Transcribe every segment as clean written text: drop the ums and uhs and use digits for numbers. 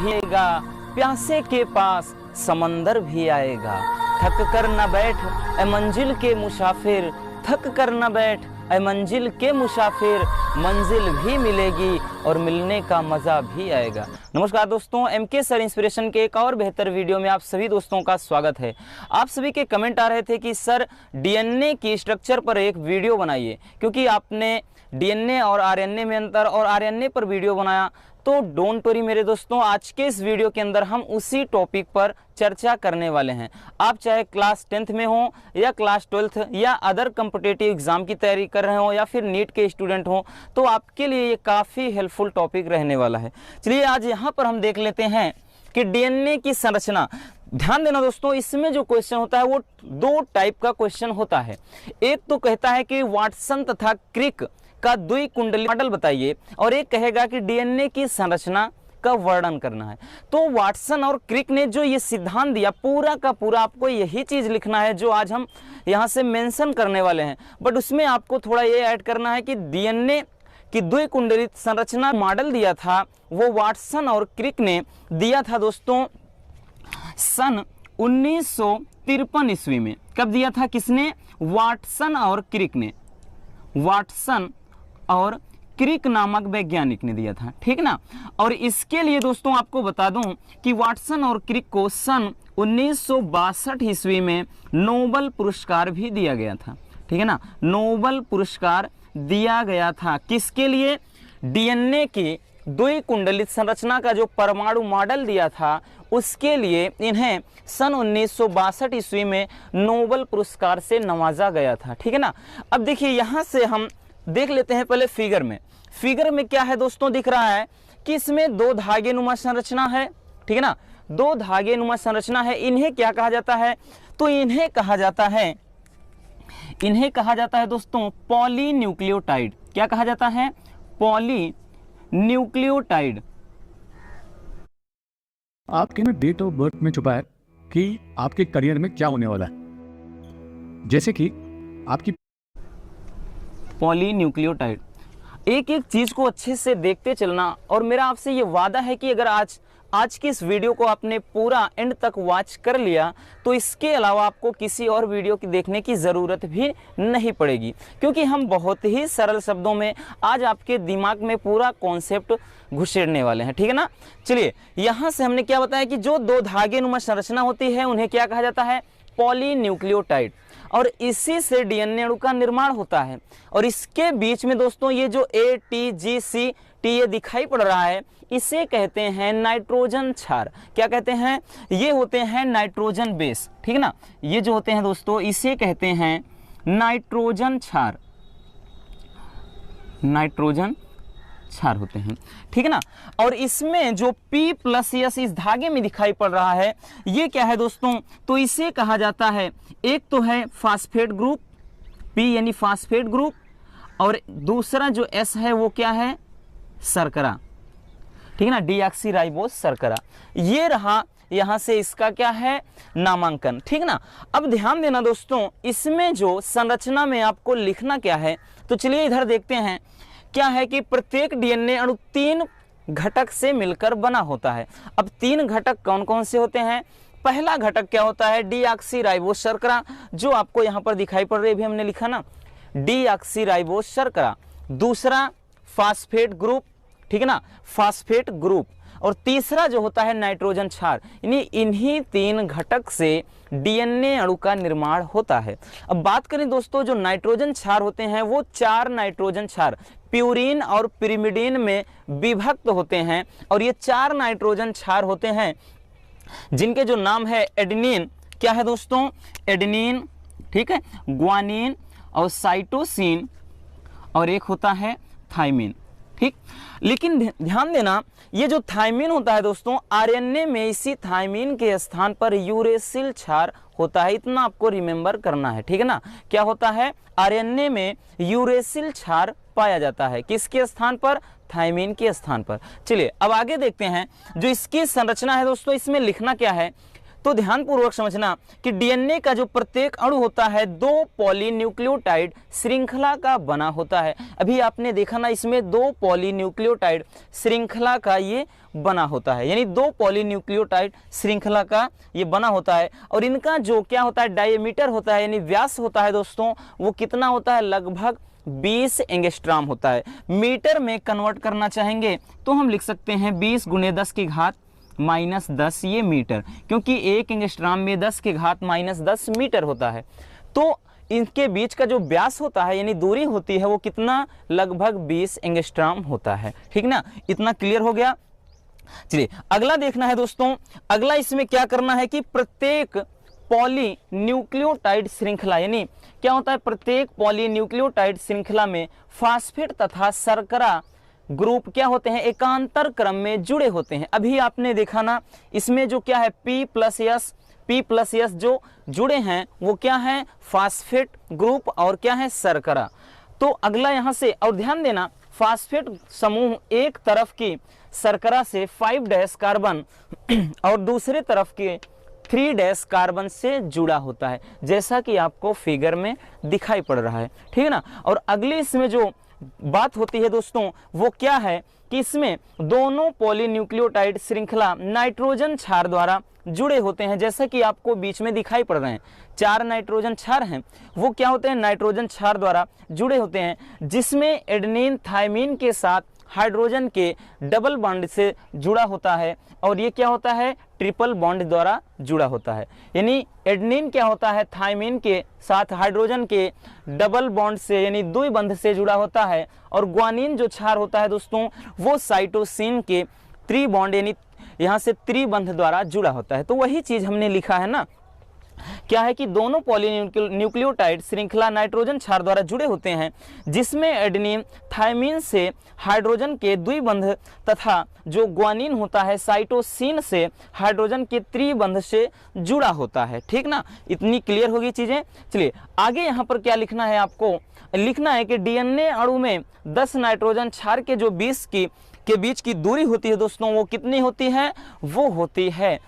भी आएगा, प्यासे के पास समंदर भी आएगा। थक कर न बैठ ए मंजिल के मुसाफिर, थक कर न बैठ ए मंजिल के मुसाफिर, मंजिल भी मिलेगी और मिलने का मज़ा भी आएगा। नमस्कार दोस्तों, MK सर इंस्पिरेशन के एक और बेहतर वीडियो में आप सभी दोस्तों का स्वागत है। आप सभी के कमेंट आ रहे थे कि सर DNA की स्ट्रक्चर पर एक वीडियो बनाइए, क्योंकि आपने DNA और RNA में अंतर और RNA पर वीडियो बनाया। तो डोंट वरी मेरे दोस्तों, आज के इस वीडियो के अंदर हम उसी टॉपिक पर चर्चा करने वाले हैं। आप चाहे क्लास 10th में हो या क्लास 12th या अदर कॉम्पिटिटिव एग्जाम की तैयारी कर रहे हो या फिर नीट के स्टूडेंट हो, तो आपके लिए ये काफ़ी हेल्पफुल टॉपिक रहने वाला है। चलिए आज यहाँ पर हम देख लेते हैं कि DNA की संरचना। ध्यान देना दोस्तों, इसमें जो क्वेश्चन होता है वो दो टाइप का क्वेश्चन होता है। एक तो कहता है कि वाटसन तथा क्रिक का द्विकुंडली मॉडल बताइए, और एक कहेगा कि DNA की संरचना का वर्णन करना है। तो वाटसन और क्रिक ने जो ये सिद्धांत दिया, पूरा का पूरा आपको यही चीज लिखना है जो आज हम यहाँ से मेंशन करने वाले हैं। बट उसमें आपको थोड़ा ये ऐड करना है कि DNA की द्विकुंडलित संरचना मॉडल दिया था वो वाटसन और क्रिक ने दिया था दोस्तों सन 1953 ईस्वी में। कब दिया था? किसने? वाटसन और क्रिक ने। वाटसन और क्रिक नामक वैज्ञानिक ने दिया था, ठीक ना। और इसके लिए दोस्तों आपको बता दूं कि वाटसन और क्रिक को सन 1962 ईस्वी में नोबेल पुरस्कार भी दिया गया था, ठीक है ना। नोबेल पुरस्कार दिया गया था किसके लिए? DNA की द्विकुंडलित संरचना का जो परमाणु मॉडल दिया था उसके लिए इन्हें सन 1962 ईस्वी में नोबेल पुरस्कार से नवाजा गया था, ठीक है ना। अब देखिए यहाँ से हम देख लेते हैं पहले फिगर में। फिगर में क्या है दोस्तों? दिख रहा है कि इसमें दो धागे नुमा संरचना है, ठीक है ना। दो धागे नुमा संरचना है। इन्हें क्या कहा जाता है? तो इन्हें कहा जाता है दोस्तों पॉलीन्यूक्लियोटाइड। क्या कहा जाता है? पॉलीन्यूक्लियोटाइड। आपके ना डेट ऑफ बर्थ में छुपा है कि आपके करियर में क्या होने वाला है, जैसे कि आपकी पॉलीन्यूक्लियोटाइड। एक एक चीज को अच्छे से देखते चलना, और मेरा आपसे ये वादा है कि अगर आज की इस वीडियो को आपने पूरा एंड तक वॉच कर लिया तो इसके अलावा आपको किसी और वीडियो की देखने की ज़रूरत भी नहीं पड़ेगी, क्योंकि हम बहुत ही सरल शब्दों में आज आपके दिमाग में पूरा कॉन्सेप्ट घुसेड़ने वाले हैं, ठीक है ना। चलिए यहाँ से हमने क्या बताया कि जो दो धागे नुमा संरचना होती है उन्हें क्या कहा जाता है? पॉलीन्यूक्लियोटाइड। और इसी से DNA अणु का निर्माण होता है। और इसके बीच में दोस्तों ये जो ATGC ये दिखाई पड़ रहा है, इसे कहते हैं नाइट्रोजन क्षार। क्या कहते हैं? ये होते हैं नाइट्रोजन बेस, ठीक है ना। ये जो होते हैं दोस्तों इसे कहते हैं नाइट्रोजन क्षार। नाइट्रोजन क्षार होते हैं, ठीक है ना। और इसमें जो P+S इस धागे में दिखाई पड़ रहा है, ये क्या है दोस्तों? तो इसे कहा जाता है, एक तो है फास्फेट ग्रुप, P यानी फास्फेट ग्रुप, और दूसरा जो S है वो क्या है? शर्करा, ठीक है ना, डीऑक्सीराइबोस शर्करा। ये रहा यहां से इसका क्या है? नामांकन, ठीक ना। अब ध्यान देना दोस्तों, इसमें जो संरचना में आपको लिखना क्या है, तो चलिए इधर देखते हैं। क्या है कि प्रत्येक DNA अणु 3 घटक से मिलकर बना होता है। अब 3 घटक कौन कौन से होते हैं? पहला घटक क्या होता है? डीऑक्सीराइबोस शर्करा, जो आपको यहाँ पर दिखाई पड़ रही है, भी हमने लिखा ना, डीऑक्सीराइबोस शर्करा। दूसरा फास्फेट ग्रुप, ठीक है ना, फास्फेट ग्रुप। और तीसरा जो होता है नाइट्रोजन क्षार। इन्हीं 3 घटक से DNA अणु का निर्माण होता है। अब बात करें दोस्तों, जो नाइट्रोजन क्षार होते हैं वो 4 नाइट्रोजन क्षार प्यूरिन और पिरिमिडिन में विभक्त होते हैं। और ये 4 नाइट्रोजन क्षार होते हैं जिनके जो नाम है एडेनिन। क्या है दोस्तों? एडेनिन, ठीक है, ग्वानिन और साइटोसिन, और एक होता है थाइमिन, ठीक। लेकिन ध्यान देना, ये जो थाइमिन होता है दोस्तों, RNA में इसी थाइमिन के स्थान पर यूरेसिल क्षार होता है। इतना आपको रिमेंबर करना है, ठीक है ना। क्या होता है? RNA में यूरेसिल क्षार पाया जाता है। किसके स्थान पर? थाइमिन के स्थान पर। चलिए अब आगे देखते हैं। जो इसकी संरचना है दोस्तों, इसमें लिखना क्या है? तो ध्यानपूर्वक समझना कि डीएनए का जो प्रत्येक अणु होता है 2 पॉलीन्यूक्लियोटाइड श्रृंखला का बना होता है। अभी आपने देखा ना, इसमें 2 पॉलीन्यूक्लियोटाइड श्रृंखला का ये बना होता है, यानी 2 पॉलीन्यूक्लियोटाइड श्रृंखला का ये बना होता है। और इनका जो क्या होता है, डायमीटर होता है, यानी व्यास होता है दोस्तों, वो कितना होता है, लगभग 20 एंगस्ट्रॉम होता है। मीटर में कन्वर्ट करना चाहेंगे तो हम लिख सकते हैं 20 × 10 की घात -10 ये मीटर, क्योंकि 1 एंगस्ट्रॉम में 10 की घात -10 मीटर होता है। तो इनके बीच का जो व्यास होता है, यानी दूरी होती है, वो कितना, लगभग 20 एंगस्ट्रॉम होता है। ठीक ना, इतना क्लियर हो गया। चलिए अगला देखना है दोस्तों। अगला इसमें क्या करना है कि प्रत्येक पॉलीन्यूक्लियोटाइड श्रृंखला, यानी क्या होता है, प्रत्येक पॉलीन्यूक्लियोटाइड श्रृंखला में फास्फेट तथा शर्करा ग्रुप क्या होते हैं, एकांतर क्रम में जुड़े होते हैं। अभी आपने देखा ना, इसमें जो क्या है P+S जो जुड़े हैं वो क्या है, फास्फेट ग्रुप और क्या है, शर्करा। तो अगला यहां से, और ध्यान देना, फास्फेट समूह एक तरफ की शर्करा से 5' कार्बन और दूसरे तरफ के 3' कार्बन से जुड़ा होता है, जैसा कि आपको फिगर में दिखाई पड़ रहा है। ठीक है ना। और अगली इसमें जो बात होती है दोस्तों, वो क्या है कि इसमें दोनों पॉलीन्यूक्लियोटाइड श्रृंखला नाइट्रोजन क्षार द्वारा जुड़े होते हैं, जैसा कि आपको बीच में दिखाई पड़ रहे हैं। 4 नाइट्रोजन क्षार हैं, वो क्या होते हैं, नाइट्रोजन क्षार द्वारा जुड़े होते हैं, जिसमें एडेनिन थायमीन के साथ हाइड्रोजन के डबल बॉन्ड से जुड़ा होता है, और ये क्या होता है, ट्रिपल बॉन्ड द्वारा जुड़ा होता है। यानी एडेनिन क्या होता है, थायमीन के साथ हाइड्रोजन के डबल बॉन्ड से, यानी द्विबंध से जुड़ा होता है। और ग्वानिन जो क्षार होता है दोस्तों, वो साइटोसिन के त्रिबॉन्ड, यानी यहाँ से त्रिबंध द्वारा जुड़ा होता है। तो वही चीज हमने लिखा है ना, क्या है कि दोनों पॉलीन्यूक्लियोटाइड श्रृंखला नाइट्रोजन क्षार द्वारा जुड़े होते हैं, जिसमें एडेनिन थायमीन से हाइड्रोजन के द्विबंध तथा जो ग्वानिन होता है साइटोसिन से हाइड्रोजन के त्रिबंध से जुड़ा होता है। ठीक ना, इतनी क्लियर होगी चीजें। चलिए आगे यहाँ पर क्या लिखना है, आपको लिखना है कि डीएनए अणु में 10 नाइट्रोजन क्षार के जो 20 के बीच की दूरी होती है दोस्तों, वो कितनी होती है, वो होती है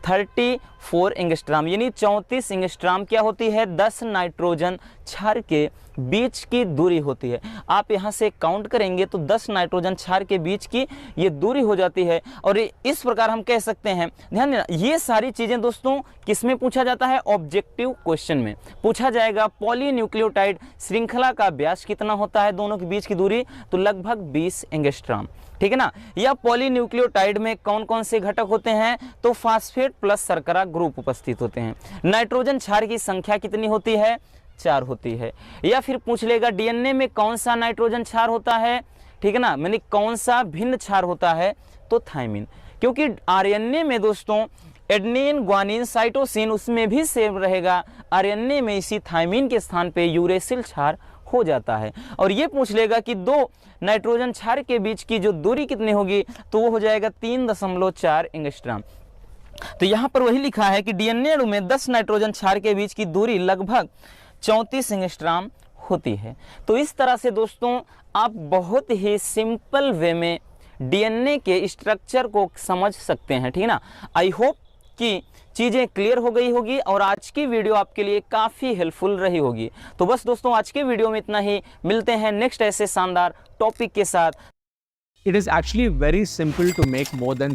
34 एंगस्ट्रॉम, यानी 34 एंगस्ट्रॉम क्या होती है, 10 नाइट्रोजन क्षार के बीच की दूरी होती है। आप यहाँ से काउंट करेंगे तो 10 नाइट्रोजन क्षार के बीच की ये दूरी हो जाती है। और इस प्रकार हम कह सकते हैं, ध्यान देना, ये सारी चीजें दोस्तों किसमें पूछा जाता है, ऑब्जेक्टिव क्वेश्चन में पूछा जाएगा। पॉलीन्यूक्लियोटाइड श्रृंखला का व्यास कितना होता है, दोनों के बीच की दूरी, तो लगभग 20 एंगस्ट्रॉम। ठीक है ना। या पॉलीन्यूक्लियोटाइड में कौन कौन से घटक होते हैं, तो फास्फेट प्लस शर्करा ग्रुप उपस्थित होते हैं। नाइट्रोजन क्षार की संख्या कितनी होती है, 4 होती है। या फिर पूछ लेगा डीएनए में कौन सा नाइट्रोजन क्षार होता है, ठीक है ना, यानी कौन सा भिन्न क्षार होता है, तो थायमीन। क्योंकि आरएनए में दोस्तों एडेनिन ग्वानिन साइटोसिन उसमें भी सेम रहेगा, आरएनए में इसी थायमीन के स्थान पे यूरेसिल क्षार हो जाता है। और ये पूछ लेगा कि 2 नाइट्रोजन क्षार के बीच की जो दूरी कितनी होगी, तो वो हो जाएगा 3.4 एंगस्ट्रॉम। तो यहाँ पर वही लिखा है कि डीएनए अणु में 10 नाइट्रोजन क्षार के बीच की दूरी लगभग 34 एंगस्ट्रॉम होती है। तो इस तरह से दोस्तों आप बहुत ही सिंपल वे में डीएनए के स्ट्रक्चर को समझ सकते हैं। ठीक है ना। आई होप कि चीज़ें क्लियर हो गई होगी और आज की वीडियो आपके लिए काफ़ी हेल्पफुल रही होगी। तो बस दोस्तों आज के वीडियो में इतना ही, मिलते हैं नेक्स्ट ऐसे शानदार टॉपिक के साथ। It is actually very simple to make more than